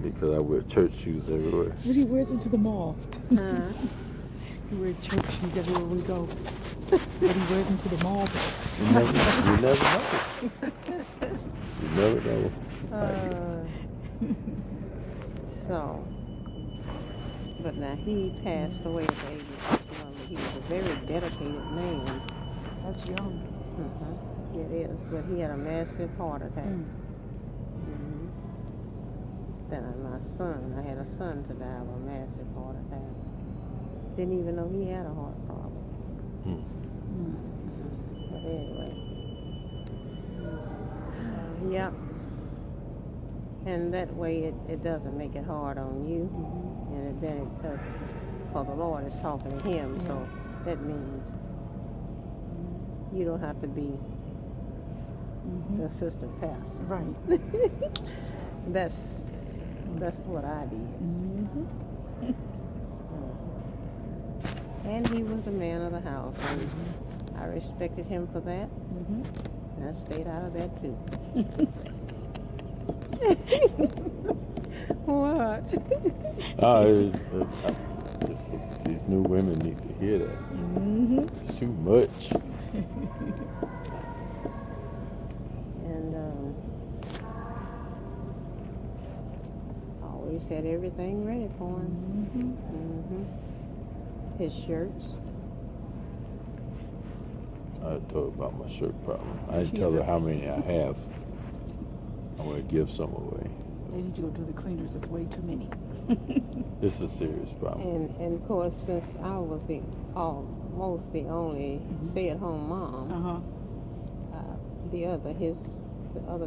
Because I wear church shoes everywhere. But he wears them to the mall. Huh? He wears church shoes everywhere we go. But he wears them to the mall. You never know. You never know. So, but now he passed away at the age of 61, but he was a very dedicated man. That's young. It is, but he had a massive heart attack. Then my son, I had a son to die of a massive heart attack. Didn't even know he had a heart problem. But anyway, yeah. And that way it doesn't make it hard on you, and then it doesn't. For the Lord is talking to him, so that means you don't have to be the assistant pastor. Right. That's what I did. And he was the man of the house, and I respected him for that. And I stayed out of that too. What? These new women need to hear that. It's too much. And always had everything ready for him. His shirts. I told her about my shirt problem. I didn't tell her how many I have. I'm going to give some away. They need to go to the cleaners. That's way too many. It's a serious problem. And of course, since I was almost the only stay-at-home mom, the other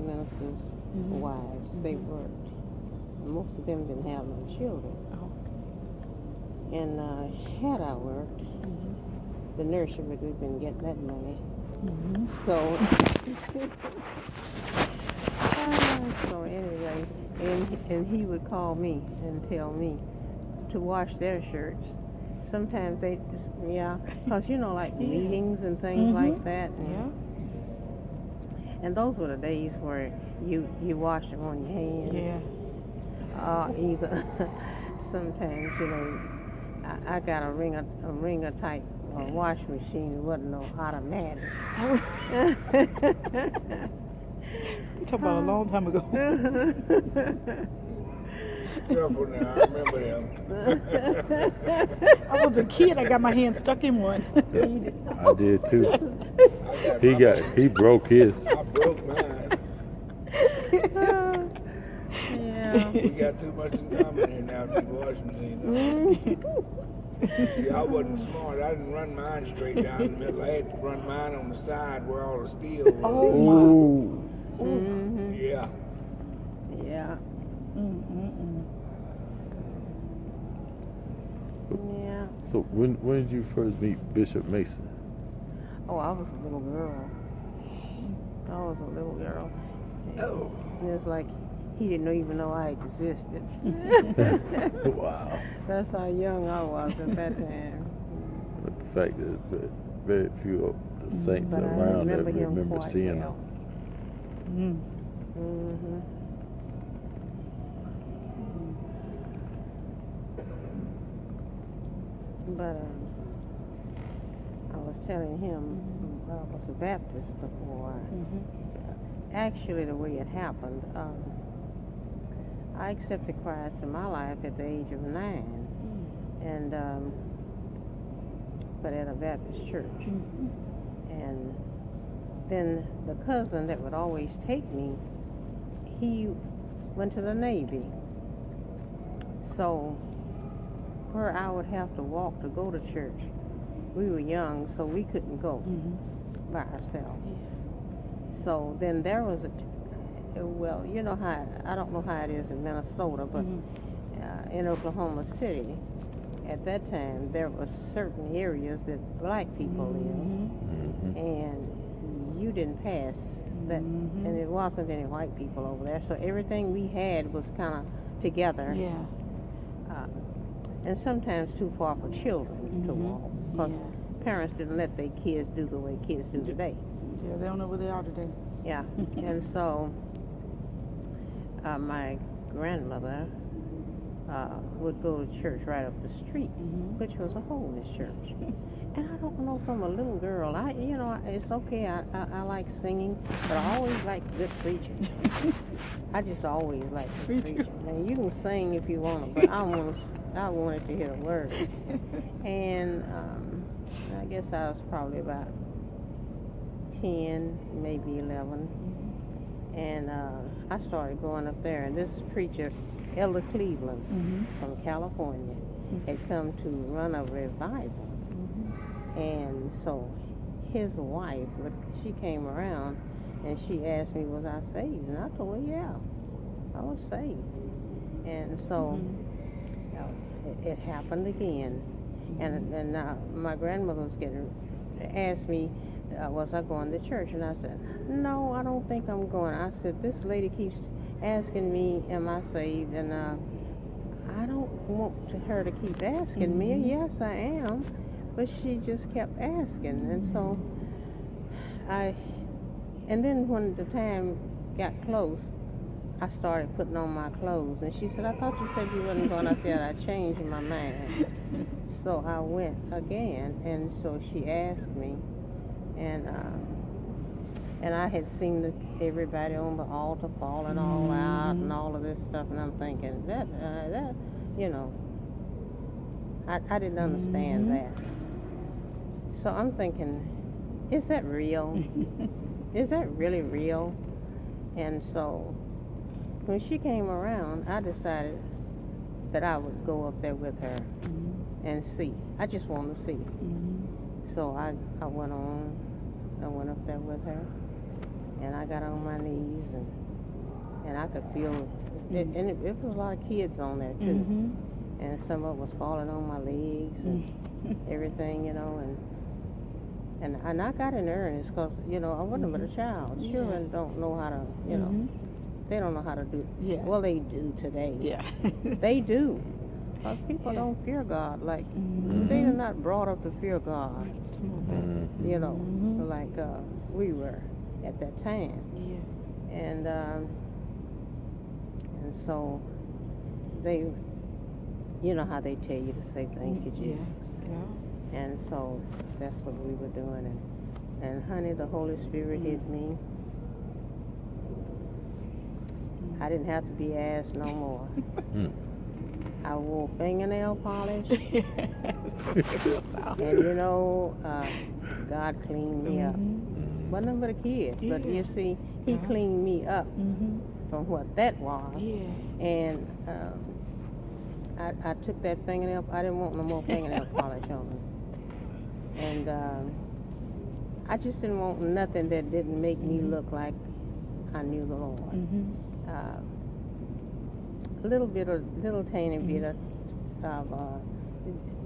ministers' wives, they worked. And most of them didn't have no children. And had I worked, the nursery would have been getting that money. So, so anyway, and he would call me and tell me to wash their shirts. Sometimes they just, because like meetings and things like that. And those were the days where you wash them on your hands. Either sometimes, I got a ringer type wash machine. It wasn't no automatic. You talking about a long time ago. Careful now, I remember them. I was a kid. I got my hand stuck in one. I did too. He broke his. I broke mine. We got too much in common here now with the washing machine. See, I wasn't smart. I didn't run mine straight down the middle. I had to run mine on the side where all the steel was. Yeah. Yeah. Yeah. So when did you first meet Bishop Mason? Oh, I was a little girl. Oh. And it's like he didn't even know I existed. Wow. That's how young I was at that time. But the fact that very few of the saints But I around that remember him remember quite seeing well. him. But I was telling him I was a Baptist before. Actually, the way it happened, I accepted Christ in my life at the age of 9, and but at a Baptist church. And then the cousin that would always take me, he went to the Navy. So where I would have to walk to go to church, we were young, so we couldn't go by ourselves. So then there was well, you know how, I don't know how it is in Minnesota, but in Oklahoma City, at that time, there were certain areas that black people lived, and you didn't pass that, and it wasn't any white people over there, so everything we had was kind of together. And sometimes too far for children to walk, because parents didn't let their kids do the way kids do today. Yeah, they don't know where they are today. Yeah, and so my grandmother would go to church right up the street, which was a holiness church. And I don't know, from a little girl, it's okay, I like singing, but I always liked good preaching. I just always liked good preaching. And you can sing if you want to, but I wanted to hear the word. And I guess I was probably about 10, maybe 11. And I started going up there, and this preacher, Elder Cleveland, from California, had come to run a revival. And so his wife, she came around and she asked me, was I saved? And I told her, yeah, I was saved. And so it happened again. And my grandmother was asked me, was I going to church? And I said, no, I don't think I'm going. I said, this lady keeps asking me, am I saved? And I don't want her to keep asking me. Yes, I am. But she just kept asking. And so and then when the time got close, I started putting on my clothes. And she said, I thought you said you wasn't going. I said, I changed my mind. So I went again. And so she asked me. And I had seen everybody on the altar falling all out and all of this stuff, and I'm thinking that I didn't understand that. So I'm thinking, is that real? Is that really real? And so when she came around, I decided that I would go up there with her and see. I just wanted to see. So I went up there with her, and I got on my knees, and I could feel it, and it was a lot of kids on there too, and some of it was falling on my legs and everything, and I got in earnest because I wasn't but a child. Children don't know how to, they don't know how to do. Yeah. Well, they do today. Yeah. They do. Because people don't fear God. Like, they are not brought up to fear God. Like we were at that time. Yeah. And so they, how they tell you to say thank you, Jesus. Yeah. And so that's what we were doing. And honey, the Holy Spirit hit me. I didn't have to be asked no more. I wore fingernail polish. And God cleaned me up. Wasn't but a kid, but you see, he cleaned me up from what that was. And I took that fingernail, I didn't want no more fingernail polish on me. And I just didn't want nothing that didn't make me look like I knew the Lord. A little tiny bit of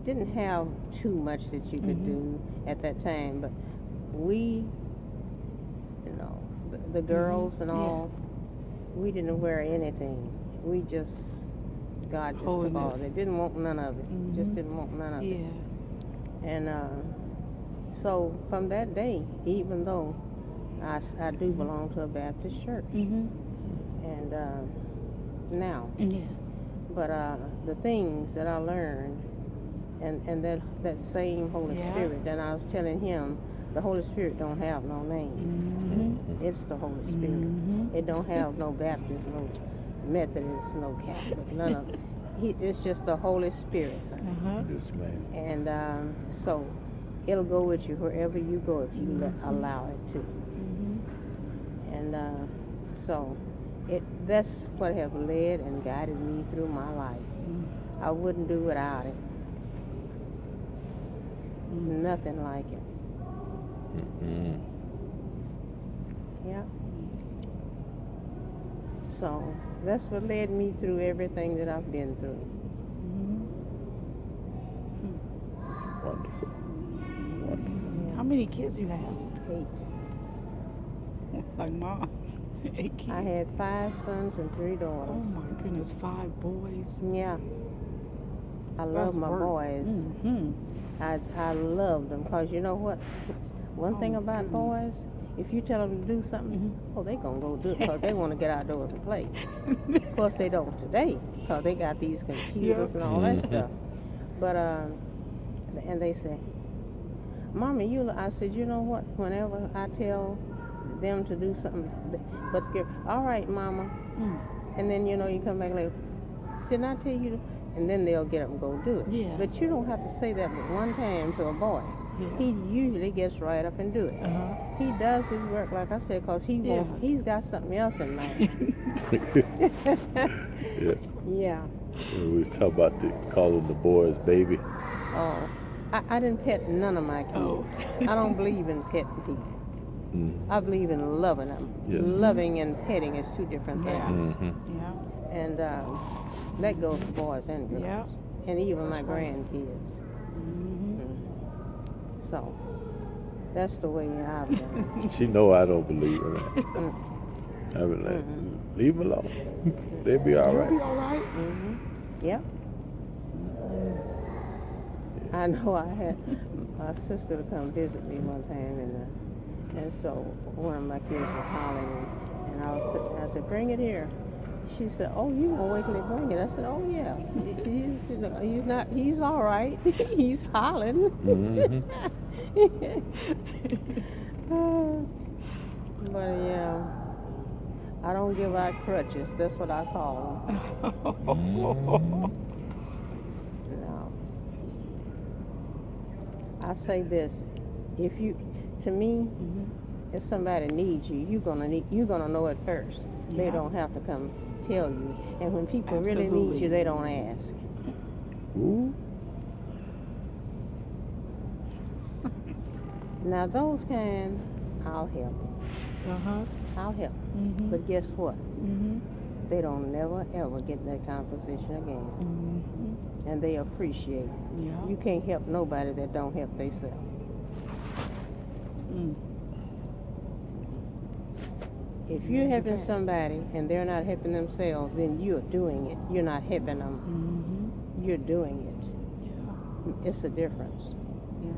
didn't have too much that you could do at that time, but we, the girls and all, we didn't wear anything. We just, God just took all of it. Didn't want none of it. Just didn't want none of it. And so from that day, even though I do belong to a Baptist church, and now, but the things that I learned, and that same Holy Spirit, and I was telling him, the Holy Spirit don't have no name. It's the Holy Spirit. It don't have no Baptist, no Methodist, no Catholic, none of it. It's just the Holy Spirit. Yes, ma'am. And so it'll go with you wherever you go if you allow it to. And so that's what have led and guided me through my life. I wouldn't do without it. Nothing like it. Yeah. So that's what led me through everything that I've been through. Wonderful. Wonderful. How many kids you have? 8. Like Mom. 8 kids. I had 5 sons and 3 daughters. Oh my goodness, 5 boys. Yeah. I love my boys. I love them because you know what? One thing about boys, If you tell them to do something, oh, they gonna go do it because they want to get outdoors and play. Of course, they don't today because they got these computers and all that Mhm. stuff. But and they say, "Mommy, I said, you know what? Whenever I tell them to do something, but all right, Mama, and then you come back later. Didn't I tell you to? And then they'll get up and go do it. Yeah. But you don't have to say that but one time to a boy. Yeah. He usually gets right up and do it. Uh-huh. He does his work, like I said, because he's got something else in mind. Yeah. Yeah. We was talking about calling the boys baby. Oh, I didn't pet none of my kids. Oh. I don't believe in petting people. Mm. I believe in loving them. Yes. Loving and petting is two different things. Yeah. Mm-hmm. Yeah. And that goes for boys and girls. Yeah. And even my That's right. grandkids. Mm-hmm. So, that's the way I've done it. She know I don't believe in that. Mm. I be like, Mhm. leave them alone. They'll be all You'll right. be all right. Mm-hmm. Yep. I know I had my sister to come visit me one time, and so one of my kids was hollering, and I said, bring it here. She said, oh, you gonna wait till they bring it? I said, oh yeah. He's all right. He's hollering. Mm-hmm. But yeah, I don't give out crutches. That's what I call them. Mm-hmm. No. I say this: to me, if somebody needs you, you're gonna know it first. They Yeah. don't have to come tell you. And when people really Absolutely. need you, they don't ask. Ooh. Now those kind, I'll help. Uh-huh. I'll help. Mm-hmm. But guess what? Mm-hmm. They don't never ever get in that kind of position again. Mm-hmm. And they appreciate it. Yeah. You can't help nobody that don't help themselves. Mm. If you're helping somebody and they're not helping themselves, then you're doing it. You're not helping them. Mm-hmm. You're doing it. Yeah. It's a difference. Yeah.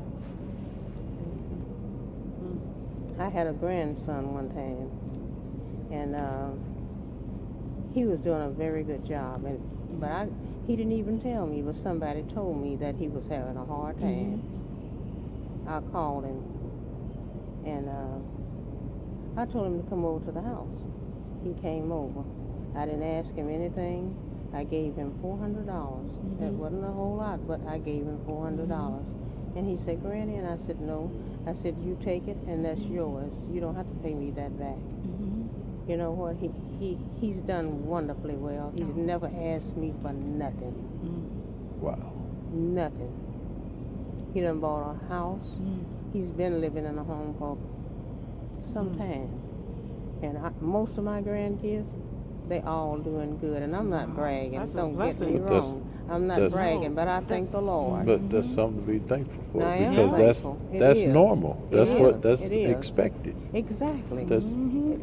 I had a grandson one time, and he was doing a very good job. But he didn't even tell me, but somebody told me that he was having a hard time. I called him, and I told him to come over to the house. He came over. I didn't ask him anything. I gave him $400. That wasn't a whole lot, but I gave him $400. And he said, Granny, and I said, no. I said, you take it, and that's yours. You don't have to pay me that back. Mm-hmm. You know what? He's done wonderfully well. He's never asked me for nothing. Wow. Nothing. He done bought a house. He's been living in a home for some time. And most of my grandkids, they all doing good. And I'm not bragging. That's a Don't get me blessing. wrong. I'm not that's- bragging, but I thank the Lord. But that's something to be thankful for, I am because thankful. It that's is. normal. It That's what is. that's It is. expected. Exactly. That's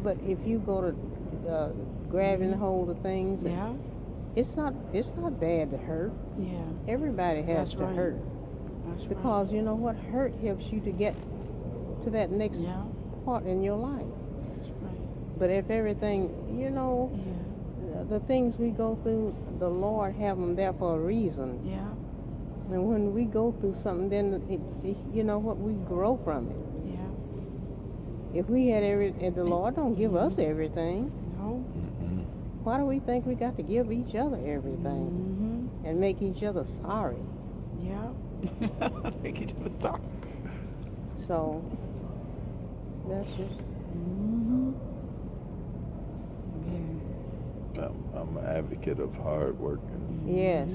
But if you go to grabbing hold of things, Yeah. it's not bad to hurt. Yeah. Everybody has That's to right. hurt. That's Because you know what? Hurt helps you to get to that next right. Yeah. part in your life. That's right. But if everything, Yeah. the things we go through, the Lord have them there for a reason. Yeah. And when we go through something, then you know what? We grow from it. Yeah. If we had and the Lord don't give us everything. No. mm-hmm. Why do we think we got to give each other everything Mm-hmm. and make each other sorry? Yeah. Make each other sorry. So that's just. Mm-hmm. I'm an advocate of hard work and Yes.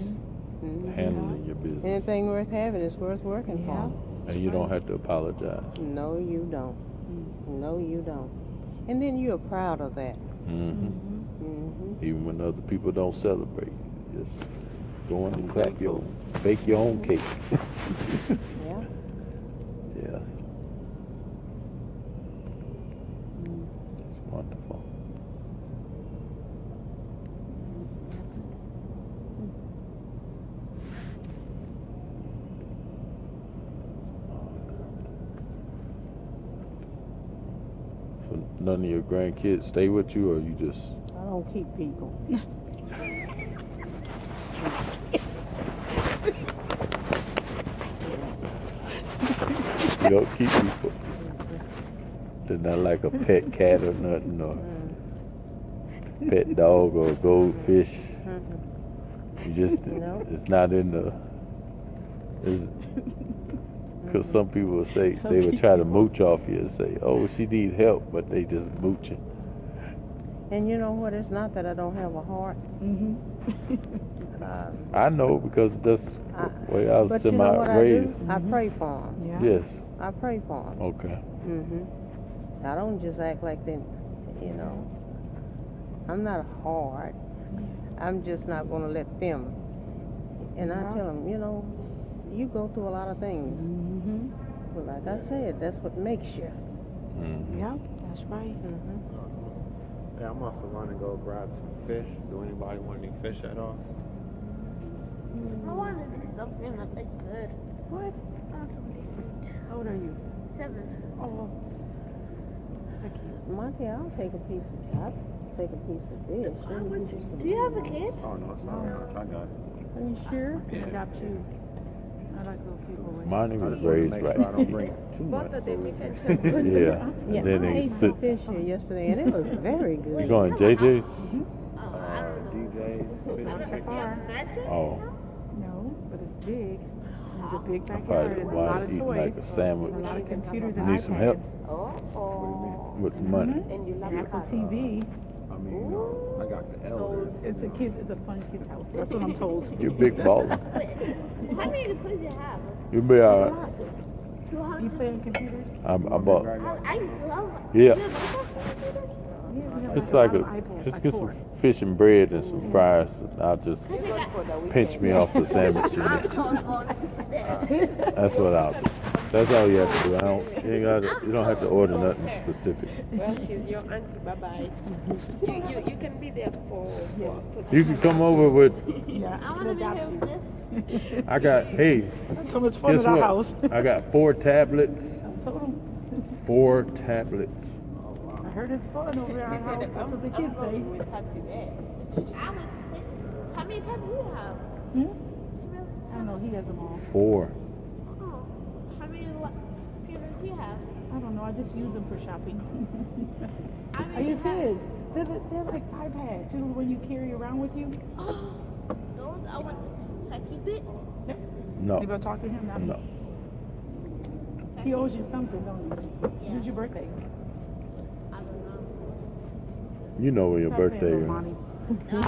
Mhm. handling your business. Anything worth having is worth working Yeah. And you don't have to apologize. for. No, you don't. No, you don't. And then you're proud of that. Mm-hmm. Mm-hmm. Even when other people don't celebrate, just go in and bake your own cake. Yeah. Yeah. It's wonderful. none of your grandkids stay with you, or you just? I don't keep people. You don't keep people. They're not like a pet cat or nothing, or pet dog or goldfish. You just, No. it's not in the. Because some people will say they would try to mooch off you and say, "Oh, she needs help," but they just mooching. And you know what? It's not that I don't have a heart. I know because that's the way I was But you know what raised. I pray for them. Yeah. Yes. I pray for them. Okay. I don't just act like they, you know. I'm not hard. I'm just not going to let them. And I tell them, you know, you go through a lot of things. But like I said, that's what makes you. Yeah, that's right. Yeah, I'm off to run and go grab some fish. Do anybody want any fish at all? I want to do something that they could. What? I want something different. How old are you? 7. Oh. So cute. Monty, I'll take a piece of fish. Do you have a kid? Oh, no, it's not much. I got it. Are you sure? I got two. I like little people with. Monty I was just want to raised make right. sure I don't bring too much. Both of them, food. Yeah. Yeah, And then I they ate sit. some fish here yesterday, and it was very good. You going JJ's? Oh, I don't know. DJ's, fish and chicken. You have a mattress? Oh, No, but it's big. There's a big I backyard probably and a want lot to of eat toys. like a sandwich. A lot of computers You and need some help Oh. with the money. And you love Apple TV. I mean, I got the elders. It's a kid. It's a fun kid's house. That's what I'm told. You're a big baller. How many toys do you have? You'll be alright. 200. You play on computers? I bought. I used to love Yeah. You have a Yeah, we have Just like like a lot of iPads, just like get 4. some fish and bread and some fries. And I'll just pinch me off the sandwich. And that's what I'll do. That's all you have to do. You don't have to order nothing specific. Well, she's your auntie. Bye bye. You can be there for. You can come over with. Yeah, I want to we be got here you. with this. I got. Hey, So much fun guess at our what? house. I got 4 tablets. I told him. 4 tablets. I heard it's fun over at our house. That's what the kids say. I would say, how many times do you have? I don't know. He has them all. 4. Oh, how many computers do you have? I don't know. I just use them for shopping. How Are many you do you have? serious? They're like iPads. You know the one you carry around with you? Oh, those, I want, can I keep it? No. You gonna talk to him now? No. He owes you something, don't he? When's your birthday? I don't know. You know when your Stop playing birthday with is. Monty. No,